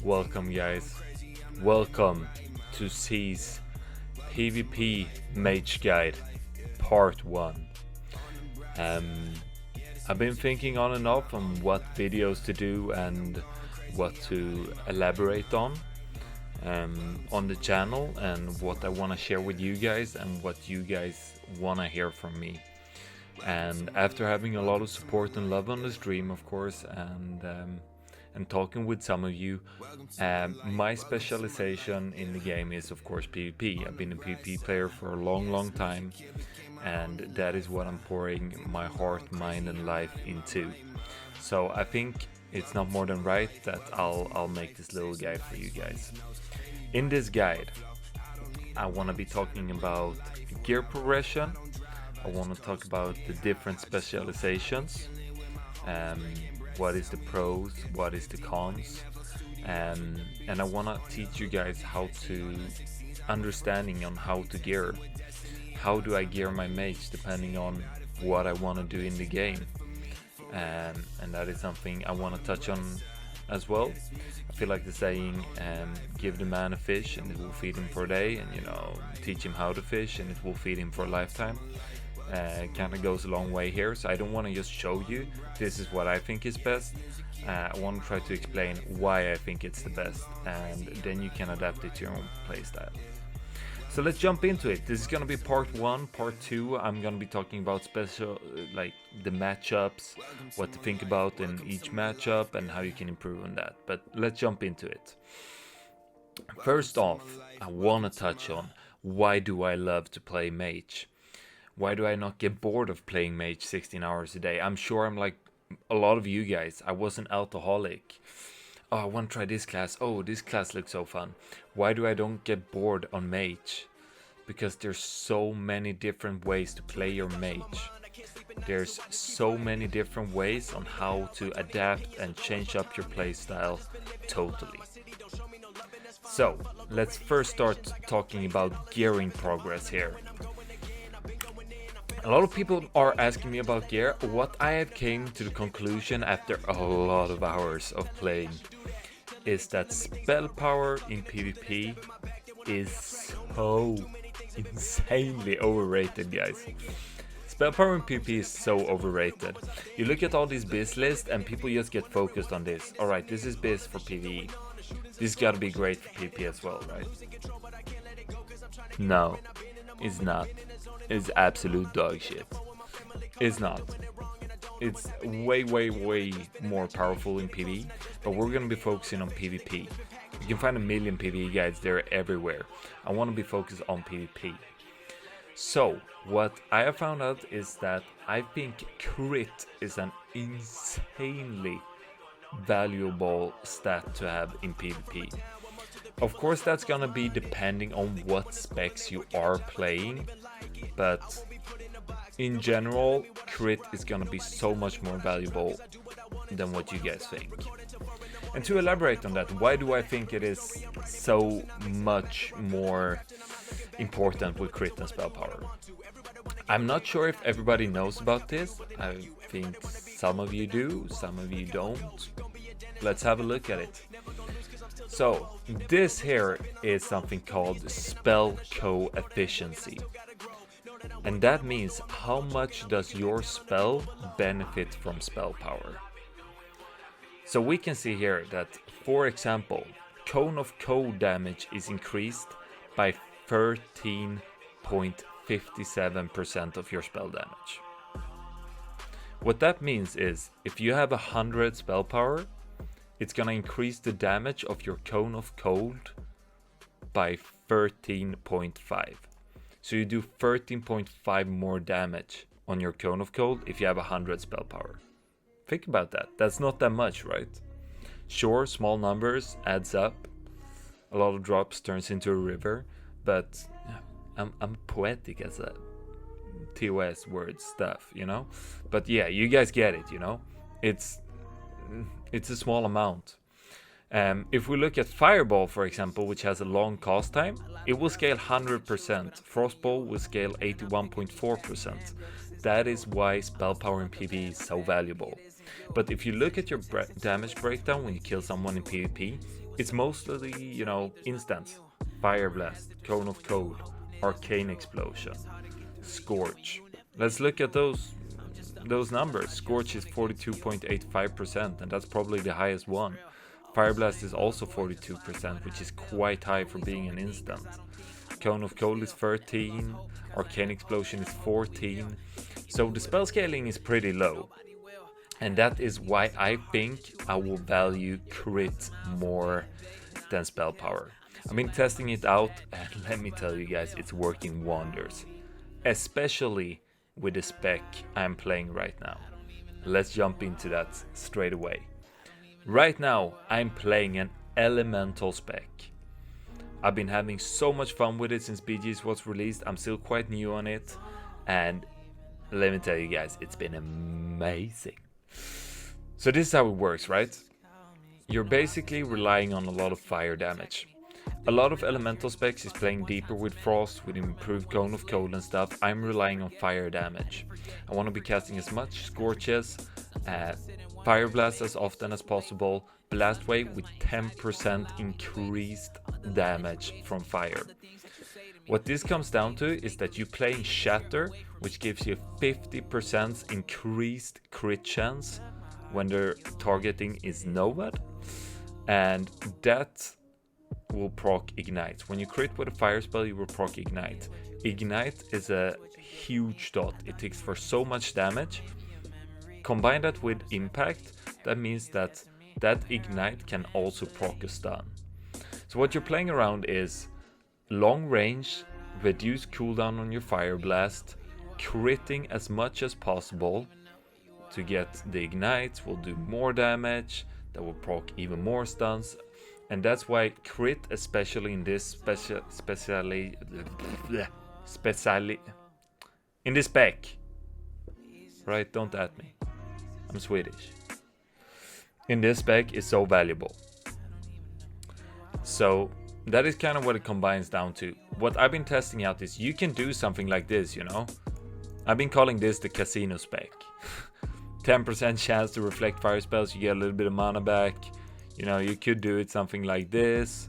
Welcome guys, welcome to C's PvP Mage Guide Part 1. I've been thinking on and off on what videos to do and what to elaborate on the channel and what I want to share with you guys and what you guys want to hear from me. And after having a lot of support and love on the stream, of course, and talking with some of you, my specialization in the game is of course PvP. I've been a PvP player for a long time, and that is what I'm pouring my heart, mind and life into. So I think it's not more than right that I'll make this little guide for you guys. In this guide I want to be talking about gear progression. I want to talk about the different specializations, what is the pros, what is the cons, and I want to teach you guys how to understanding on how to gear. How do I gear my mage depending on what I want to do in the game, and that is something I want to touch on as well. I feel like the saying, give the man a fish and it will feed him for a day, and teach him how to fish and it will feed him for a lifetime. Kind of goes a long way here, so I don't want to just show you this is what I think is best. I want to try to explain why I think it's the best, and then you can adapt it to your own playstyle. So let's jump into it. This is going to be part 1. Part 2 I'm going to be talking about special, like the matchups, what to think about in each matchup and how you can improve on that. But let's jump into it. First off, I want to touch on why do I love to play Mage. Why do I not get bored of playing Mage 16 hours a day? I'm sure I'm like a lot of you guys. I was an alcoholic. Oh, I want to try this class. Oh, this class looks so fun. Why do I don't get bored on Mage? Because there's so many different ways to play your Mage. There's so many different ways on how to adapt and change up your playstyle totally. So, let's first start talking about gearing progress here. A lot of people are asking me about gear. What I have came to the conclusion after a lot of hours of playing is that spell power in PvP is so insanely overrated, guys. Spell power in PvP is so overrated. You look at all these biz lists and people just get focused on this. Alright, this is biz for PvE. This gotta be great for PvP as well, right? No, it's not. It's absolute dog shit. It's not. It's way more powerful in PvE, but we're gonna be focusing on PvP. You can find a million PvE guides, they're everywhere. I want to be focused on PvP. So what I have found out is that I think crit is an insanely valuable stat to have in PvP. Of course that's gonna be depending on what specs you are playing, but in general crit is gonna be so much more valuable than what you guys think. And to elaborate on that, why do I think it is so much more important with crit and spell power? I'm not sure if everybody knows about this. I think some of you do, some of you don't. Let's have a look at it. So this here is something called spell coefficiency, and that means how much does your spell benefit from spell power. So we can see here that, for example, cone of cold damage is increased by 13.57% of your spell damage. What that means is if you have 100 spell power, it's gonna increase the damage of your cone of cold by 13.5. So you do 13.5 more damage on your cone of cold if you have 100 spell power. Think about that. That's not that much, right? Sure, small numbers adds up. A lot of drops turns into a river, but I'm poetic as a TOS word stuff, But yeah, you guys get it, It's a small amount. If we look at Fireball, for example, which has a long cast time, it will scale 100%. Frostball will scale 81.4%. That is why spell power in PvE is so valuable. But if you look at your damage breakdown when you kill someone in PvP, It's mostly, you know, instants. Pyroblast, Cone of Cold, Arcane Explosion, Scorch. Let's look at those numbers. Scorch is 42.85%, and that's probably the highest one. Pyroblast is also 42%, which is quite high for being an instant. Cone of Cold is 13, Arcane Explosion is 14, so the spell scaling is pretty low. And that is why I think I will value crit more than spell power. I've been testing it out, and let me tell you guys, it's working wonders. Especially with the spec I'm playing right now. Let's jump into that straight away. Right now, I'm playing an elemental spec. I've been having so much fun with it since BGs was released. I'm still quite new on it, and let me tell you guys, it's been amazing. So this is how it works, right? You're basically relying on a lot of fire damage. A lot of elemental specs is playing deeper with frost, with improved Cone of Cold and stuff. I'm relying on fire damage. I want to be casting as much Scorches, Pyroblast as often as possible, Blast Wave with 10% increased damage from fire. What this comes down to is that you're playing Shatter, which gives you 50% increased crit chance when their targeting is Nomad, and that will proc Ignite. When you crit with a fire spell, you will proc Ignite. Ignite is a huge dot. It takes for so much damage. Combine that with Impact, that means that Ignite can also proc a stun. So what you're playing around is long range, reduce cooldown on your Fire Blast, critting as much as possible to get the Ignites, will do more damage, that will proc even more stuns. And that's why crit, especially in this in this spec, right? Don't at me. I'm Swedish. In this spec is so valuable. So that is kind of what it combines down to. What I've been testing out is you can do something like this, you know. I've been calling this the casino spec. 10% chance to reflect fire spells, you get a little bit of mana back. You know, you could do it something like this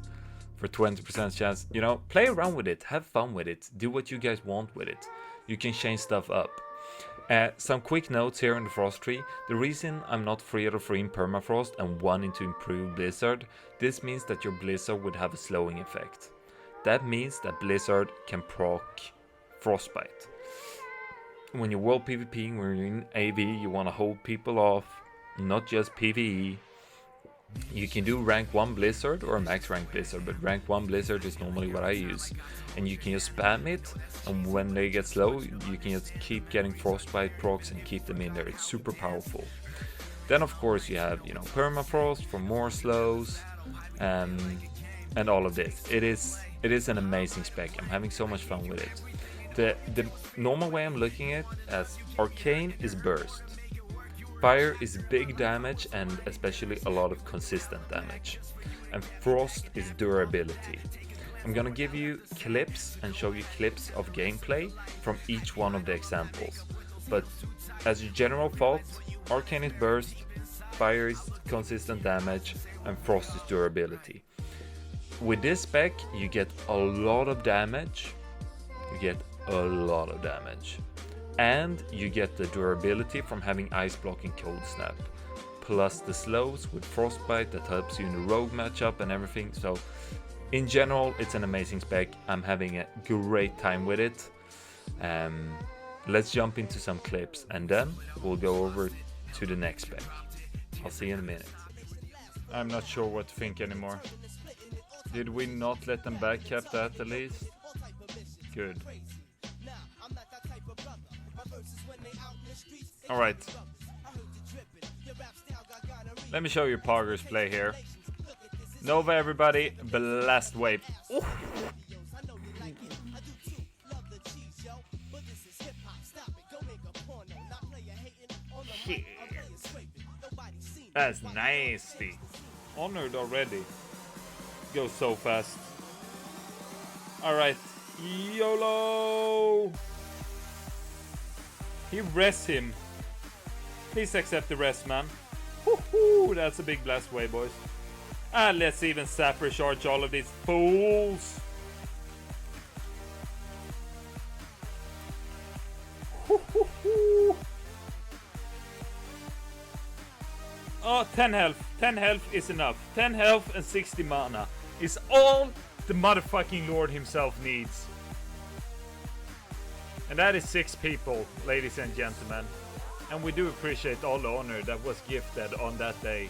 for 20% chance. You know, play around with it, have fun with it, do what you guys want with it. You can change stuff up. Some quick notes here in the Frost Tree. The reason I'm not free out of free in Permafrost and wanting to improve Blizzard, this means that your Blizzard would have a slowing effect. That means that Blizzard can proc Frostbite. When you're world PvPing, when you're in AV, you want to hold people off, not just PvE. You can do rank 1 Blizzard or max rank Blizzard, but rank 1 Blizzard is normally what I use. And you can just spam it, and when they get slow, you can just keep getting Frostbite procs and keep them in there. It's super powerful. Then of course you have, you know, Permafrost for more slows, and all of this. It is an amazing spec. I'm having so much fun with it. The normal way I'm looking at it as Arcane is burst. Fire is big damage and especially a lot of consistent damage. And Frost is durability. I'm gonna give you clips and show you clips of gameplay from each one of the examples. But as a general thought, Arcane is burst, Fire is consistent damage, and Frost is durability. With this spec, you get a lot of damage. And you get the durability from having Ice Block and Cold Snap, plus the slows with Frostbite that helps you in the rogue matchup and everything. So in general, it's an amazing spec. I'm having a great time with it. Let's jump into some clips and then we'll go over to the next spec. I'll see you in a minute. I'm not sure what to think anymore. Did we not let them backcap that at least? Good. Alright. Let me show you Poggers play here. Nova everybody, Blast Wave. Ooh. Shit. That's nasty. Honored already. Goes so fast. Alright. YOLO! He rests him. Please accept the rest, man. Woohoo! That's a big blast wave, boys. And let's even Sapper charge all of these fools. Oh, 10 health. 10 health is enough. 10 health and 60 mana is all the motherfucking Lord himself needs. And that is 6 people, ladies and gentlemen. And we do appreciate all the honor that was gifted on that day.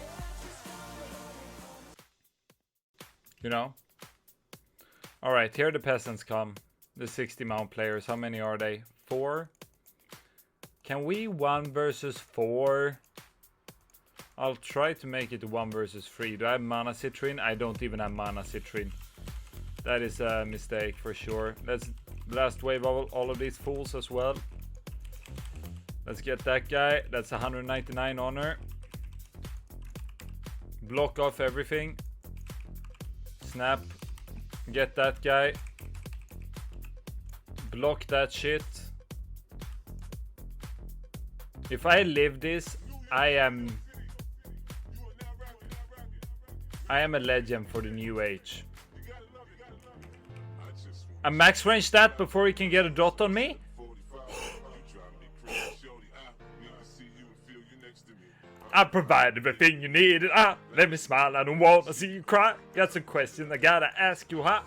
You know? Alright, here the peasants come. The 60 mount players. How many are they? 4? Can we 1 versus 4? I'll try to make it 1 versus 3. Do I have mana citrine? I don't even have mana citrine. That is a mistake for sure. Let's blast wave all of these fools as well. Let's get that guy. That's 199 honor. Block off everything. Snap. Get that guy. Block that shit. If I live this, I am a legend for the new age. A max range stat before he can get a dot on me? I provide everything you needed. Let me smile. I don't want to see you cry. Got some questions I gotta ask you, huh?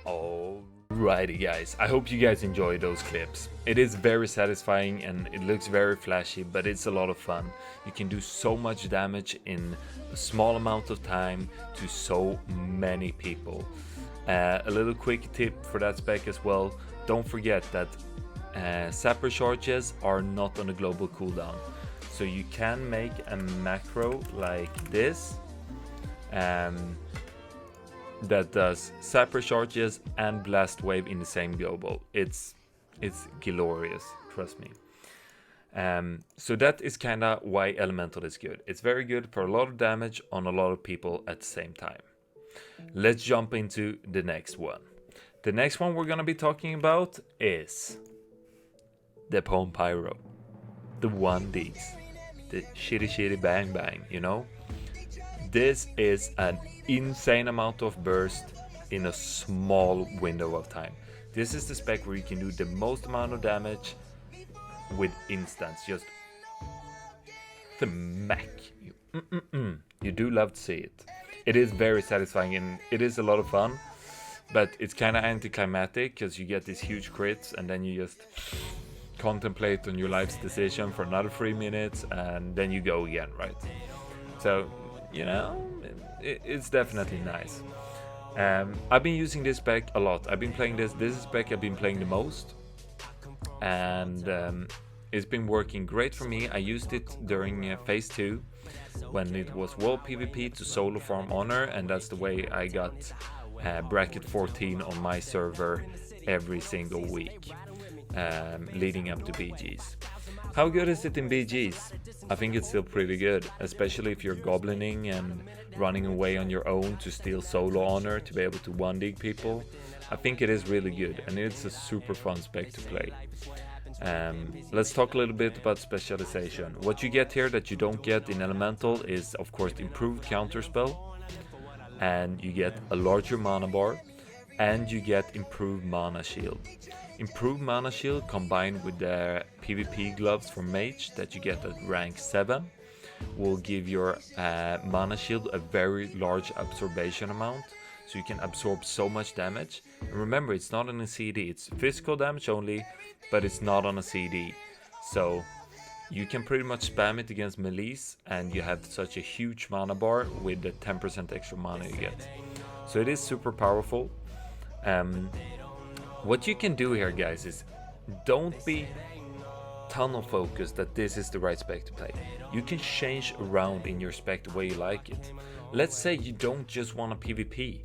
Alrighty, guys. I hope you guys enjoy those clips. It is very satisfying and it looks very flashy, but it's a lot of fun. You can do so much damage in a small amount of time to so many people. A little quick tip for that spec as well. Don't forget that Sapper charges are not on a global cooldown. So you can make a macro like this that does Sapper charges and blast wave in the same global. It's glorious, trust me. So that is kinda why Elemental is good. It's very good for a lot of damage on a lot of people at the same time. Let's jump into the next one. The next one we're gonna be talking about is the Pom Pyro. The 1Ds. The shitty bang bang, you know? This is an insane amount of burst in a small window of time. This is the spec where you can do the most amount of damage with instants. Just smack you. You do love to see it. It is very satisfying and it is a lot of fun, but it's kind of anticlimactic because you get these huge crits and then you just contemplate on your life's decision for another 3 minutes and then you go again, right? So, you know, it's definitely nice. I've been using this spec a lot. I've been playing this spec I've been playing the most, and it's been working great for me. I used it during phase 2 when it was world PvP to solo farm honor, and that's the way I got bracket 14 on my server every single week, leading up to BGs. How good is it in BGs? I think it's still pretty good, especially if you're goblining and running away on your own to steal solo honor to be able to 1-dig people. I think it is really good and it's a super fun spec to play. Let's talk a little bit about specialization. What you get here that you don't get in Elemental is of course improved counterspell, and you get a larger mana bar, and you get improved mana shield. Improved mana shield combined with the PvP gloves for Mage that you get at rank 7 will give your mana shield a very large absorption amount, so you can absorb so much damage. And remember, it's not on a CD, it's physical damage only, but it's not on a CD. So you can pretty much spam it against melees and you have such a huge mana bar with the 10% extra mana you get. So it is super powerful. What you can do here, guys, is don't be tunnel focused that this is the right spec to play. You can change around in your spec the way you like it. Let's say you don't just want a PvP.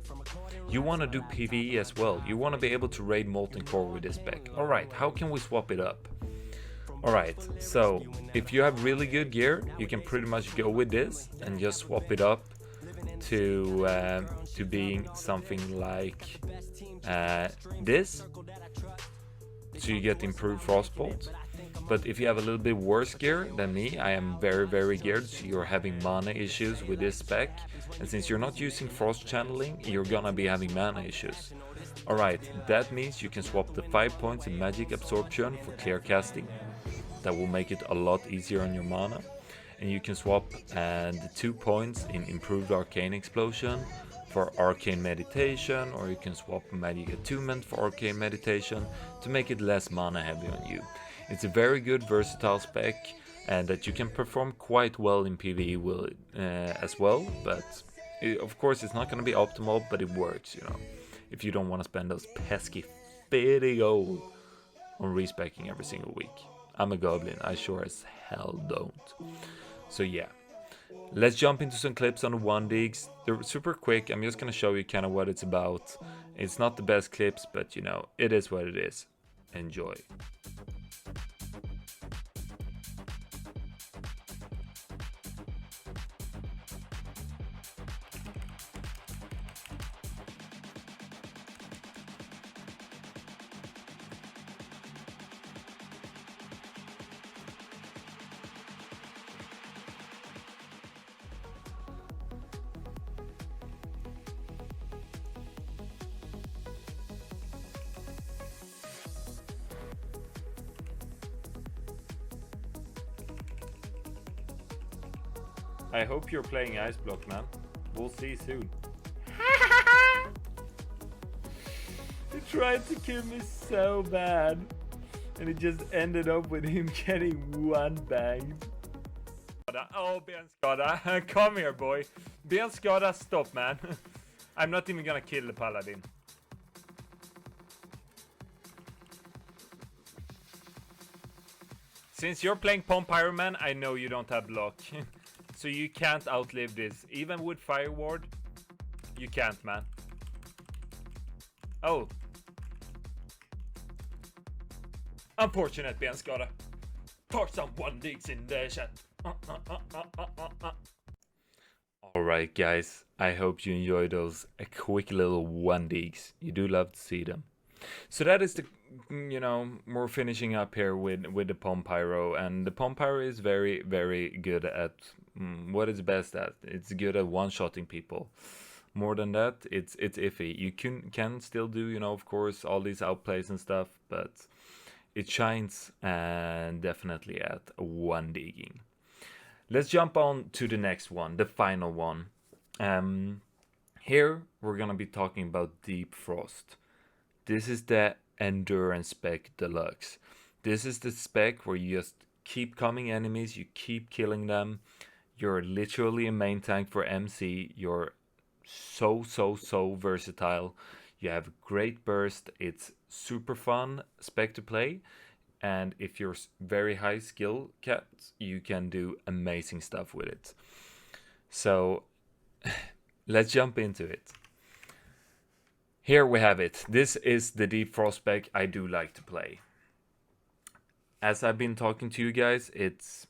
You want to do PvE as well. You want to be able to raid Molten Core with this spec. Alright, how can we swap it up? Alright, so if you have really good gear, you can pretty much go with this and just swap it up to being something like this. So you get improved Frostbolt. But if you have a little bit worse gear than me, I am very geared, so you're having mana issues with this spec. And since you're not using frost channeling, you're gonna be having mana issues. Alright, that means you can swap the 5 points in magic absorption for clear casting. That will make it a lot easier on your mana. And you can swap the 2 points in improved arcane explosion for arcane meditation, or you can swap magic attunement for arcane meditation to make it less mana heavy on you. It's a very good versatile spec and that you can perform quite well in PvE with as well, but of course it's not going to be optimal, but it works, you know, if you don't want to spend those pesky 50 gold on respecking every single week. I'm a goblin, I sure as hell don't. So yeah, let's jump into some clips on the 1digs. They're super quick. I'm just gonna show you kind of what it's about. It's not the best clips, but you know, it is what it is. Enjoy. I hope you're playing Ice Block, man. We'll see soon. He tried to kill me so bad, and it just ended up with him getting one bang. Oh, Benskada, come here, boy. Benskada, stop, man. I'm not even gonna kill the paladin. Since you're playing Pom Pyro, man, I know you don't have block. So you can't outlive this. Even with Fire Ward, you can't, man. Oh. Unfortunate, Benskada. Talk some 1digs in the chat. Alright, guys. I hope you enjoy those quick little 1digs. You do love to see them. So that is the, you know, we're finishing up here with the Pom Pyro, and the Pom Pyro is very good at what it's best at. It's good at one-shotting people. More than that, it's iffy. You can still do, you know, of course, all these outplays and stuff, but it shines and definitely at 1digging. Let's jump on to the next one, the final one. Here we're gonna be talking about Deep Frost. This is the Endurance Spec Deluxe. This is the spec where you just keep coming enemies, you keep killing them. You're literally a main tank for MC. You're so versatile. You have great burst. It's super fun spec to play. And if you're very high skill capped, you can do amazing stuff with it. So let's jump into it. Here we have it. This is the Deep Frost spec I do like to play. As I've been talking to you guys, it's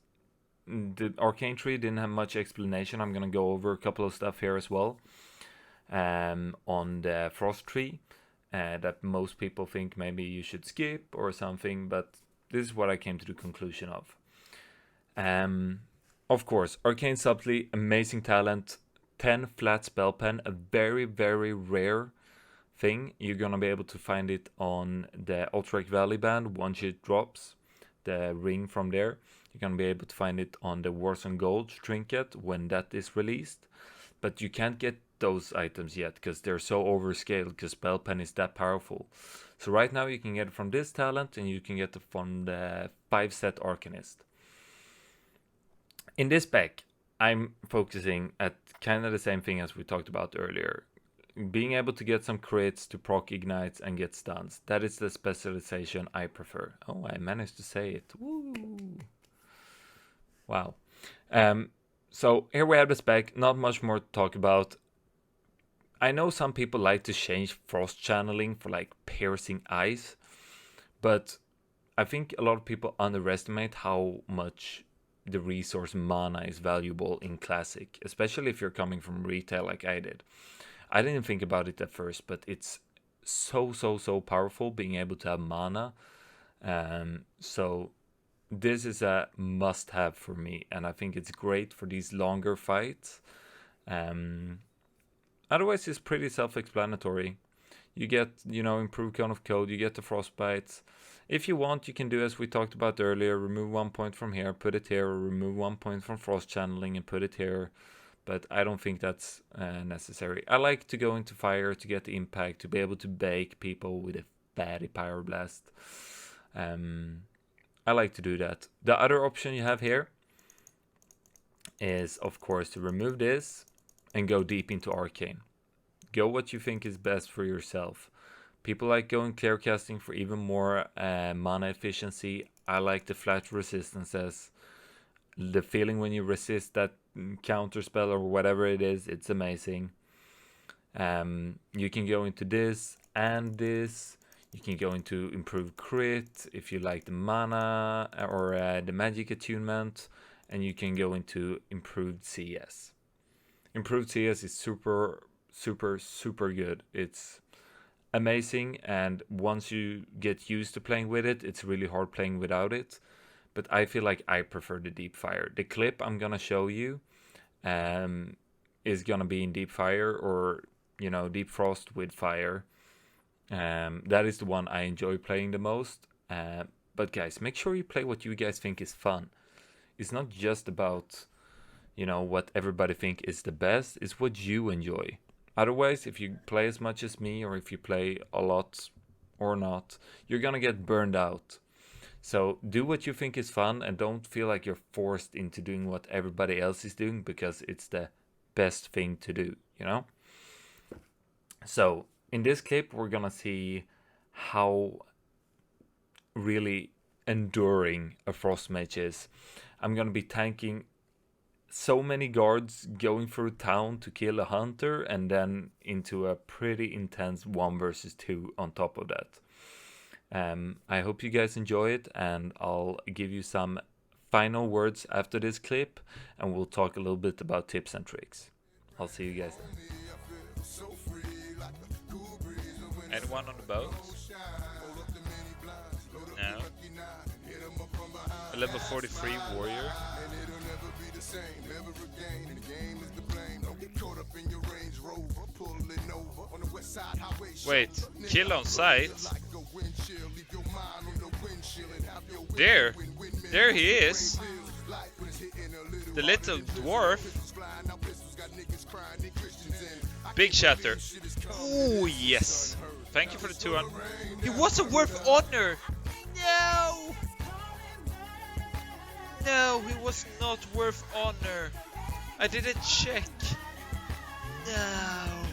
the Arcane tree didn't have much explanation. I'm gonna go over a couple of stuff here as well. On the Frost tree, that most people think maybe you should skip or something, but this is what I came to the conclusion of. Of course, Arcane Subtly, amazing talent, 10 flat spell pen, a very rare thing. You're gonna be able to find it on the Ultrek Valley band once it drops the ring from there. You're gonna be able to find it on the Warzone Gold trinket when that is released, but you can't get those items yet because they're so overscaled because spell pen is that powerful. So right now you can get it from this talent, and you can get it from the 5-set Arcanist. In this spec, I'm focusing at kind of the same thing as we talked about earlier. Being able to get some crits to proc ignites and get stuns. That is the specialization I prefer. Oh, I managed to say it. Woo! Wow. So here we have the spec. Not much more to talk about. I know some people like to change frost channeling for like piercing eyes, but I think a lot of people underestimate how much the resource mana is valuable in Classic, especially if you're coming from retail like I did. I didn't think about it at first, but it's so powerful being able to have mana. So this is a must-have for me, and I think it's great for these longer fights. Otherwise, it's pretty self-explanatory. You get, improved count of code, you get the frostbites. If you want, you can do as we talked about earlier, remove 1 point from here, put it here, or remove 1 point from frost channeling and put it here. But I don't think that's necessary. I like to go into fire to get the impact, to be able to bake people with a fatty Pyroblast. I like to do that. The other option you have here is, of course, to remove this and go deep into Arcane. Go what you think is best for yourself. People like going clear casting for even more mana efficiency. I like the flat resistances. The feeling when you resist that counter spell or whatever it is, it's amazing. You can go into this and this. You can go into improved crit if you like the mana or the magic attunement, and you can go into improved CS. Improved CS is super good. It's amazing, and once you get used to playing with it, it's really hard playing without it. But I feel like I prefer the deep fire. The clip I'm gonna show you is gonna be in deep fire, or deep frost with fire. That is the one I enjoy playing the most. But guys, make sure you play what you guys think is fun. It's not just about what everybody think is the best. It's what you enjoy. Otherwise, if you play as much as me, or if you play a lot or not, you're gonna get burned out. So do what you think is fun, and don't feel like you're forced into doing what everybody else is doing because it's the best thing to do, So in this clip, we're gonna see how really enduring a frost mage is. I'm gonna be tanking so many guards going through town to kill a hunter, and then into a pretty intense 1 versus 2 on top of that. I hope you guys enjoy it, and I'll give you some final words after this clip, and we'll talk a little bit about tips and tricks. I'll see you guys then. Anyone on the boat? No. A level 43 warrior. Wait, kill on sight? There he is. The little dwarf. Big shatter. Oh yes. Thank you for the 200. He wasn't worth honor. No. No, he was not worth honor. I didn't check. No.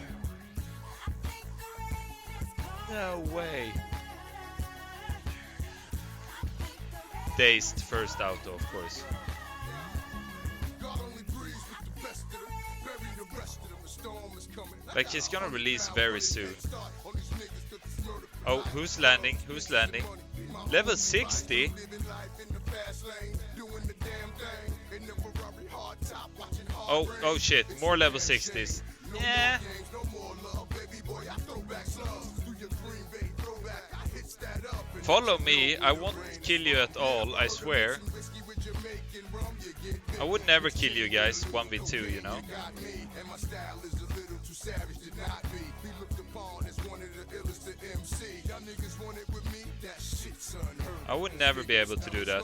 No way. Dazed first out, of course. Like, he's gonna release very soon. Oh, who's landing? Who's landing? Level 60? Oh shit, more level 60s. Yeah. Follow me, I won't kill you at all, I swear. I would never kill you guys, 1v2, I would never be able to do that.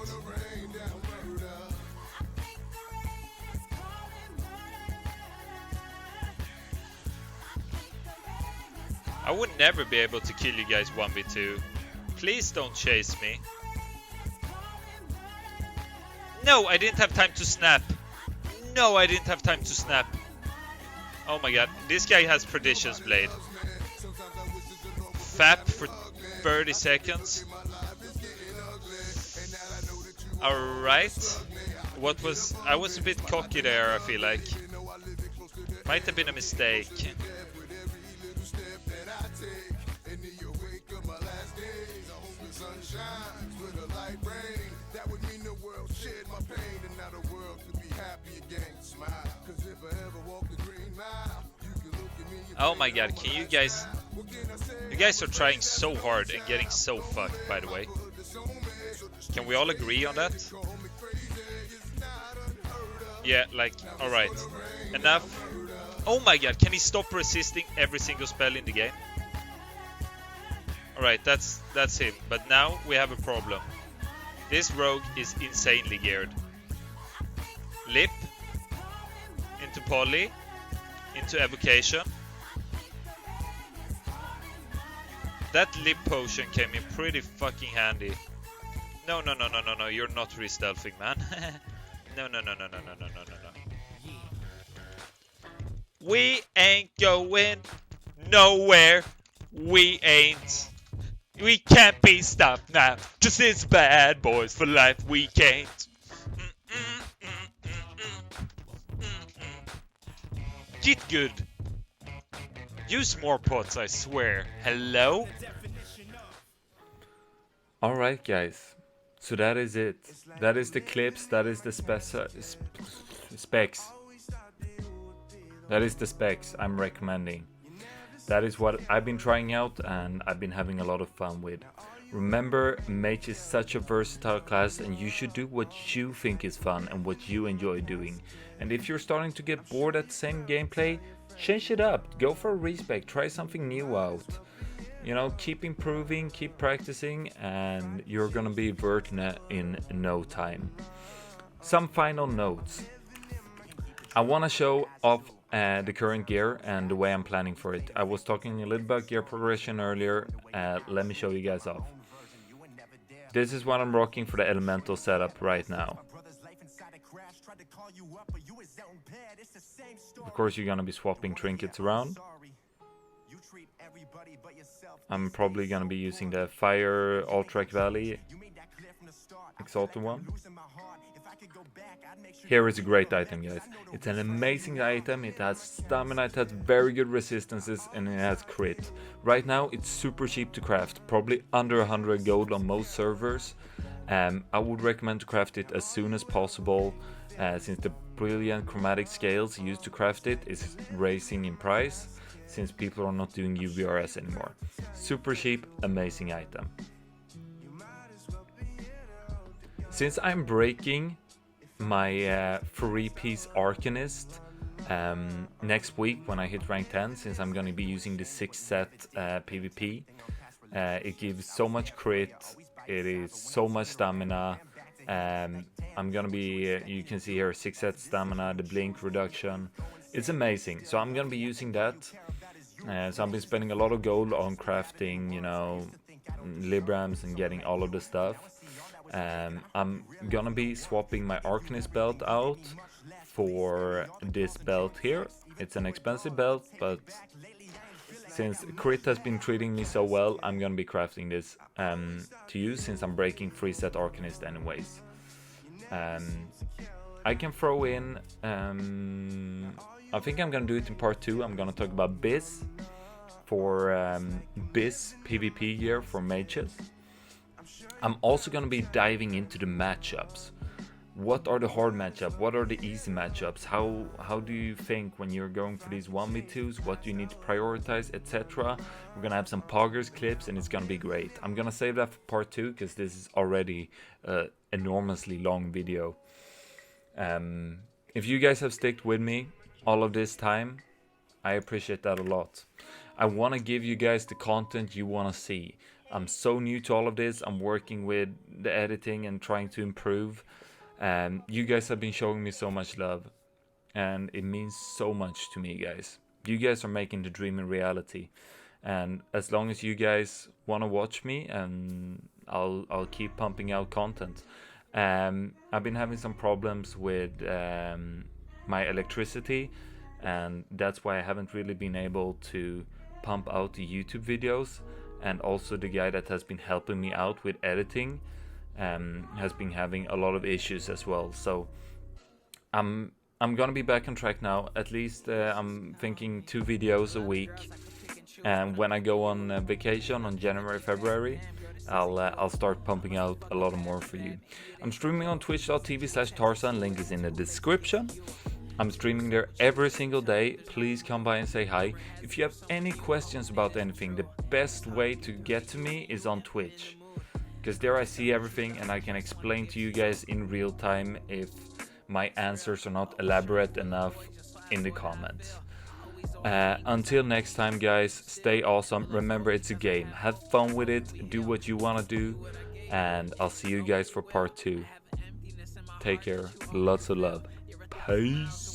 I would never be able to kill you guys 1v2. Please don't chase me. No, I didn't have time to snap. No, I didn't have time to snap. Oh my god, this guy has Perdition's Blade. Fap for 30 seconds. Alright. I was a bit cocky there, I feel like. Might have been a mistake. Oh my god, can you guys... You guys are trying so hard and getting so fucked, by the way. Can we all agree on that? Yeah, like, alright. Enough. Oh my god, can he stop resisting every single spell in the game? Alright, that's him. But now we have a problem. This rogue is insanely geared. Lip. Into Poly. Into Evocation. That lip potion came in pretty fucking handy. No, you're not re-stealthing, man. No. We ain't going nowhere. We ain't. We can't be stopped now. Just it's bad boys for life. We can't. Get good. Use more pots, I swear. Hello? Alright guys, so that is it. That is the clips, that is the specs. That is the specs I'm recommending. That is what I've been trying out and I've been having a lot of fun with. Remember, Mage is such a versatile class and you should do what you think is fun and what you enjoy doing. And if you're starting to get bored at the same gameplay, change it up, go for a respec, try something new out. You know, keep improving, keep practicing, and you're gonna be Vertna in no time. Some final notes. I wanna show off the current gear and the way I'm planning for it. I was talking a little about gear progression earlier. Let me show you guys off. This is what I'm rocking for the elemental setup right now. Of course, you're gonna be swapping trinkets around. I'm probably gonna be using the Fire Alterac Valley Exalted one. Here is a great item, guys. It's an amazing item. It has stamina, it has very good resistances, and it has crit. Right now, it's super cheap to craft, probably under 100 gold on most servers. I would recommend to craft it as soon as possible, since the brilliant chromatic scales used to craft it is rising in price, since people are not doing UVRS anymore. Super cheap, amazing item. Since I'm breaking my 3-piece Arcanist next week when I hit rank 10, since I'm going to be using the 6-set PvP, it gives so much crit, it is so much stamina. I'm gonna be, you can see here, 6-set stamina, the blink reduction. It's amazing. So I'm gonna be using that. So I've been spending a lot of gold on crafting, you know, Librams and getting all of the stuff. I'm gonna be swapping my Arcanist belt out for this belt here. It's an expensive belt, but since crit has been treating me so well, I'm gonna be crafting this to use, since I'm breaking 3-set Arcanist anyways. I can throw in, I think I'm gonna do it in part 2. I'm gonna talk about Biz for Biz PvP gear for mages. I'm also gonna be diving into the matchups. What are the hard matchups? What are the easy matchups? How do you think when you're going for these 1v2s? What do you need to prioritize, etc. We're gonna have some poggers clips and it's gonna be great. I'm gonna save that for part 2 because this is already an enormously long video. If you guys have stuck with me all of this time, I appreciate that a lot. I want to give you guys the content you want to see. I'm so new to all of this. I'm working with the editing and trying to improve. You guys have been showing me so much love, and it means so much to me, guys. You guys are making the dream a reality, and as long as you guys want to watch me, and I'll keep pumping out content. I've been having some problems with my electricity, and that's why I haven't really been able to pump out the YouTube videos. And also the guy that has been helping me out with editing has been having a lot of issues as well. So I'm gonna be back on track now. At least I'm thinking 2 videos a week. And when I go on vacation on January, February, I'll start pumping out a lot more for you. I'm streaming on twitch.tv/Tarzan, link is in the description. I'm streaming there every single day. Please come by and say hi. If you have any questions about anything, the best way to get to me is on Twitch. because there I see everything and I can explain to you guys in real time if my answers are not elaborate enough in the comments. Until next time, guys, stay awesome. Remember, it's a game. Have fun with it, do what you want to do, and I'll see you guys for part 2. Take care, lots of love, peace.